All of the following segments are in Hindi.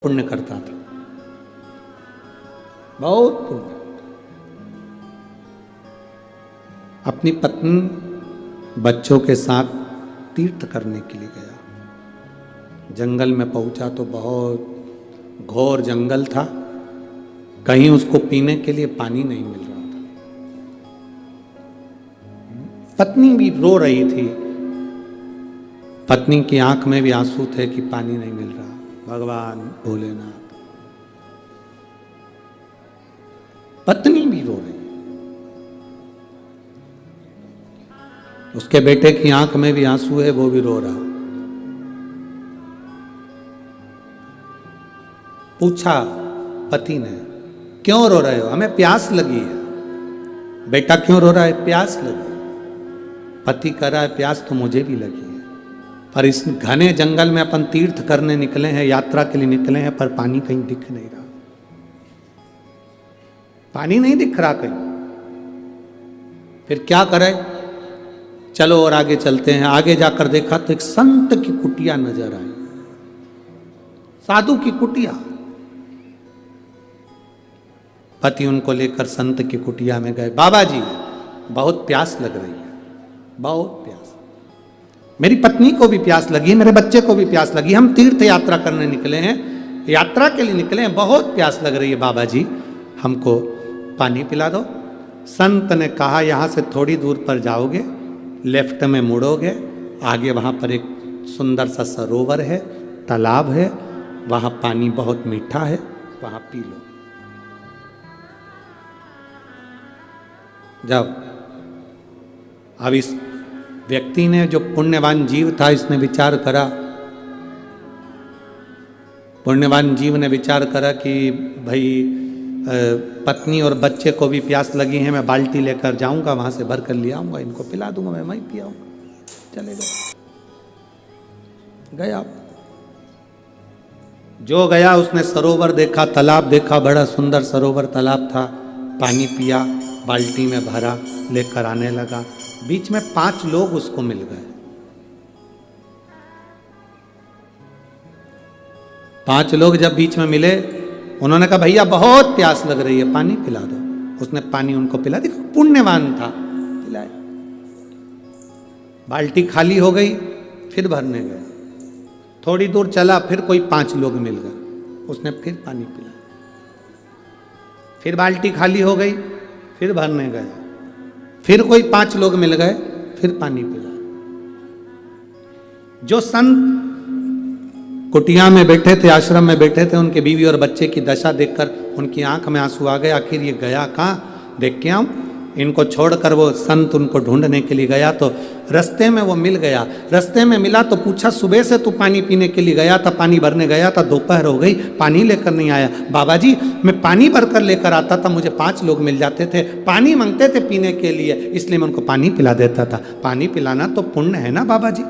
पुण्य करता था, बहुत पुण्य। अपनी पत्नी बच्चों के साथ तीर्थ करने के लिए गया। जंगल में पहुंचा तो बहुत घोर जंगल था, कहीं उसको पीने के लिए पानी नहीं मिल रहा था। पत्नी भी रो रही थी, पत्नी की आंख में भी आंसू थे कि पानी नहीं मिल रहा। भगवान भोलेनाथ, पत्नी भी रो रही, उसके बेटे की आंख में भी आंसू है, वो भी रो रहा। पूछा पति ने, क्यों रो रहे हो? हमें प्यास लगी है। बेटा क्यों रो रहा है? प्यास लगी। पति कह रहा है प्यास तो मुझे भी लगी है, पर इस घने जंगल में अपन तीर्थ करने निकले हैं, यात्रा के लिए निकले हैं, पर पानी कहीं दिख नहीं रहा, पानी नहीं दिख रहा कहीं। फिर क्या करें? चलो और आगे चलते हैं। आगे जाकर देखा तो एक संत की कुटिया नजर आई, साधु की कुटिया। पति उनको लेकर संत की कुटिया में गए। बाबा जी, बहुत प्यास लग रही है, बहुत प्यास, मेरी पत्नी को भी प्यास लगी, मेरे बच्चे को भी प्यास लगी, हम तीर्थ यात्रा करने निकले हैं, यात्रा के लिए निकले हैं, बहुत प्यास लग रही है। बाबा जी, हमको पानी पिला दो। संत ने कहा, यहाँ से थोड़ी दूर पर जाओगे, लेफ्ट में मुड़ोगे, आगे वहाँ पर एक सुंदर सा सरोवर है, तालाब है, वहाँ पानी बहुत मीठा है, वहाँ पी लो। जाओ। अब इस व्यक्ति ने, जो पुण्यवान जीव था, इसने विचार करा, पुण्यवान जीव ने विचार करा कि भाई पत्नी और बच्चे को भी प्यास लगी है, मैं बाल्टी लेकर जाऊंगा, वहां से भर कर ले आऊंगा, इनको पिला दूंगा, मैं वहीं पियाऊंगा। चले गया। जो गया उसने सरोवर देखा, तालाब देखा, बड़ा सुंदर सरोवर तालाब था, पानी पिया, बाल्टी में भरा, लेकर आने लगा। बीच में 5 लोग उसको मिल गए। 5 लोग जब बीच में मिले, उन्होंने कहा भैया बहुत प्यास लग रही है, पानी पिला दो। उसने पानी उनको पिला। देखो पुण्यवान था, पिलाया। बाल्टी खाली हो गई, फिर भरने गया। थोड़ी दूर चला, फिर कोई 5 लोग मिल गए, उसने फिर पानी पिलाया। फिर बाल्टी खाली हो गई, फिर भरने गया, फिर कोई 5 लोग मिल गए, फिर पानी पिलाया। जो संत कुटिया में बैठे थे, आश्रम में बैठे थे, उनके बीवी और बच्चे की दशा देखकर उनकी आंख में आंसू आ गए। आखिर ये गया कहाँ, देख के आऊं। इनको छोड़कर वो संत उनको ढूंढने के लिए गया, तो रास्ते में वो मिल गया। रास्ते में मिला तो पूछा, सुबह से तू पानी पीने के लिए गया था, पानी भरने गया था, दोपहर हो गई, पानी लेकर नहीं आया। बाबा जी, मैं पानी भरकर लेकर आता था, मुझे 5 लोग मिल जाते थे, पानी मांगते थे पीने के लिए, इसलिए मैं उनको पानी पिला देता था। पानी पिलाना तो पुण्य है ना बाबा जी,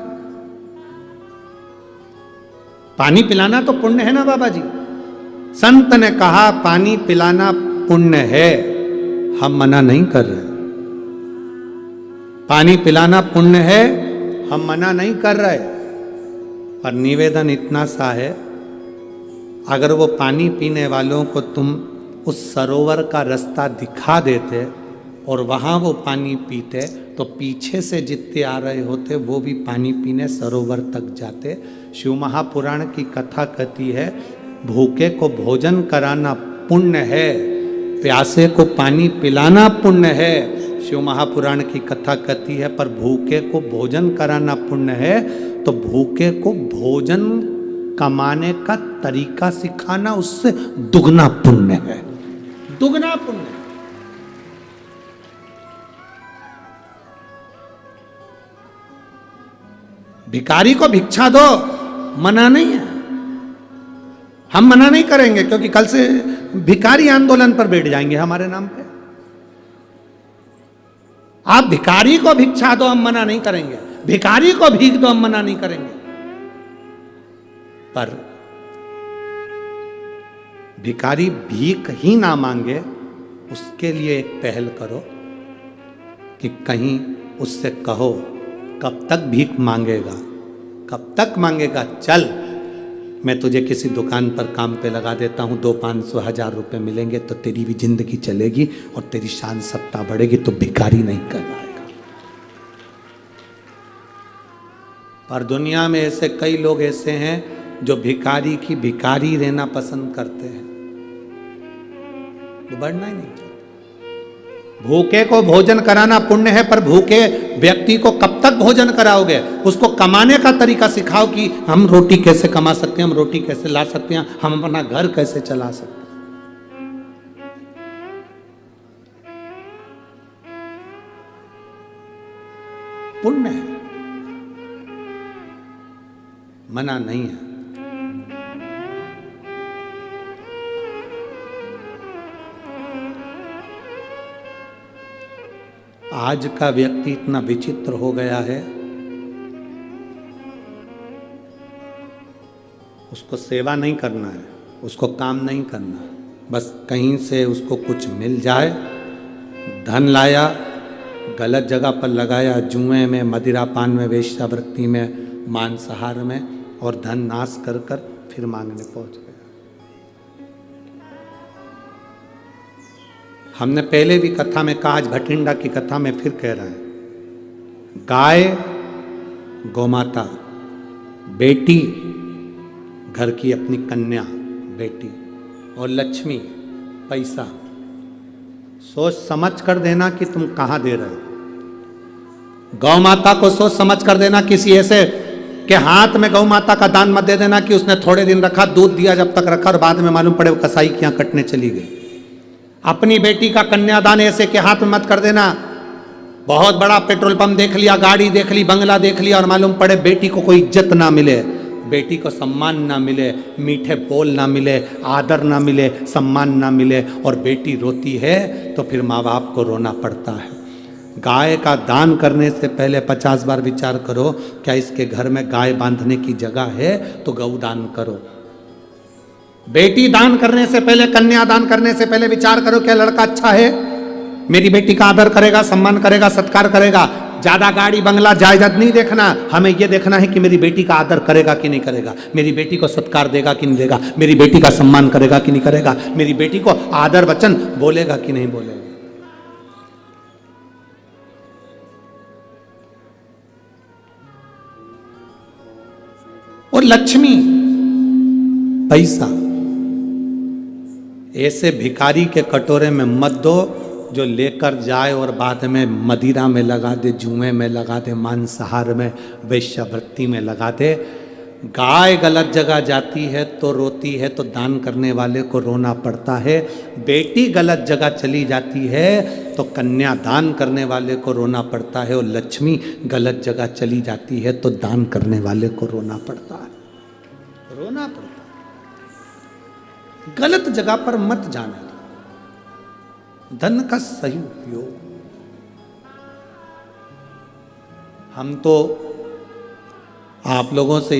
पानी पिलाना तो पुण्य है ना बाबा जी। संत ने कहा पानी पिलाना पुण्य है, हम मना नहीं कर रहे, पानी पिलाना पुण्य है, हम मना नहीं कर रहे, पर निवेदन इतना सा है, अगर वो पानी पीने वालों को तुम उस सरोवर का रास्ता दिखा देते और वहां वो पानी पीते, तो पीछे से जितने आ रहे होते वो भी पानी पीने सरोवर तक जाते। शिव महापुराण की कथा कहती है, भूखे को भोजन कराना पुण्य है, प्यासे को पानी पिलाना पुण्य है। शिव महापुराण की कथा कहती है, पर भूखे को भोजन कराना पुण्य है, तो भूखे को भोजन कमाने का तरीका सिखाना उससे दुगना पुण्य है, दुगना पुण्य है। भिखारी को भिक्षा दो, मना नहीं है, हम मना नहीं करेंगे, क्योंकि कल से भिखारी आंदोलन पर बैठ जाएंगे हमारे नाम पे। आप भिखारी को भिक्षा दो, हम मना नहीं करेंगे, भिखारी को भीख दो, हम मना नहीं करेंगे, पर भिखारी भीख ही ना मांगे, उसके लिए एक पहल करो कि कहीं उससे कहो, कब तक भीख मांगेगा, कब तक मांगेगा, चल मैं तुझे किसी दुकान पर काम पे लगा देता हूँ, 200-500-1000 रुपये मिलेंगे तो तेरी भी जिंदगी चलेगी और तेरी शान सत्ता बढ़ेगी, तो भिखारी नहीं कहलाएगा। पर दुनिया में ऐसे कई लोग ऐसे हैं जो भिखारी की भिखारी रहना पसंद करते हैं, वो बढ़ना ही नहीं चाहते। भूखे को भोजन कराना पुण्य है, पर भूखे व्यक्ति को कब तक भोजन कराओगे? उसको कमाने का तरीका सिखाओ कि हम रोटी कैसे कमा सकते हैं, हम रोटी कैसे ला सकते हैं, हम अपना घर कैसे चला सकते हैं। पुण्य है, मना नहीं है। आज का व्यक्ति इतना विचित्र हो गया है, उसको सेवा नहीं करना है, उसको काम नहीं करना है, बस कहीं से उसको कुछ मिल जाए, धन लाया, गलत जगह पर लगाया, जुए में, मदिरा पान में, वेश्यावृत्ति में, मांसाहार में, और धन नाश कर कर फिर मांगने पहुंच गया। हमने पहले भी कथा में कहा, आज भटिंडा की कथा में फिर कह रहा है। गाय गौमाता, बेटी घर की अपनी कन्या बेटी, और लक्ष्मी पैसा। सोच समझ कर देना कि तुम कहां दे रहे हो। गौ माता को सोच समझ कर देना, किसी ऐसे के हाथ में गौ माता का दान मत दे देना कि उसने थोड़े दिन रखा, दूध दिया जब तक रखा, और बाद में मालूम पड़े वो कसाई के यहाँ कटने चली गई। अपनी बेटी का कन्यादान ऐसे के हाथ में मत कर देना। बहुत बड़ा पेट्रोल पंप देख लिया, गाड़ी देख ली, बंगला देख लिया, और मालूम पड़े बेटी को कोई इज्जत ना मिले, बेटी को सम्मान ना मिले, मीठे बोल ना मिले, आदर ना मिले, सम्मान ना मिले, और बेटी रोती है तो फिर माँ बाप को रोना पड़ता है। गाय का दान करने से पहले 50 बार विचार करो, क्या इसके घर में गाय बांधने की जगह है तो गौ दान करो। बेटी दान करने से पहले, कन्या दान करने से पहले विचार करो, क्या लड़का अच्छा है, मेरी बेटी का आदर करेगा, सम्मान करेगा, सत्कार करेगा। ज्यादा गाड़ी बंगला जायदाद नहीं देखना, हमें यह देखना है कि मेरी बेटी का आदर करेगा कि नहीं करेगा, मेरी बेटी को सत्कार देगा कि नहीं देगा, मेरी बेटी का सम्मान करेगा कि नहीं करेगा, मेरी बेटी को आदर वचन बोलेगा कि नहीं बोलेगा। और लक्ष्मी पैसा, ऐसे भिखारी के कटोरे में मत दो जो लेकर जाए और बाद में मदिरा में लगा दे, जुए में लगा दे, मांसाहार में, वेश्यावृत्ति में लगा दे। गाय गलत जगह जाती है तो रोती है, तो दान करने वाले को रोना पड़ता है। बेटी गलत जगह चली जाती है तो कन्या दान करने वाले को रोना पड़ता है, और लक्ष्मी गलत जगह चली जाती है तो दान करने वाले को रोना पड़ता है। रोना पड़ता है। गलत जगह पर मत जाने दो, धन का सही उपयोग। हम तो आप लोगों से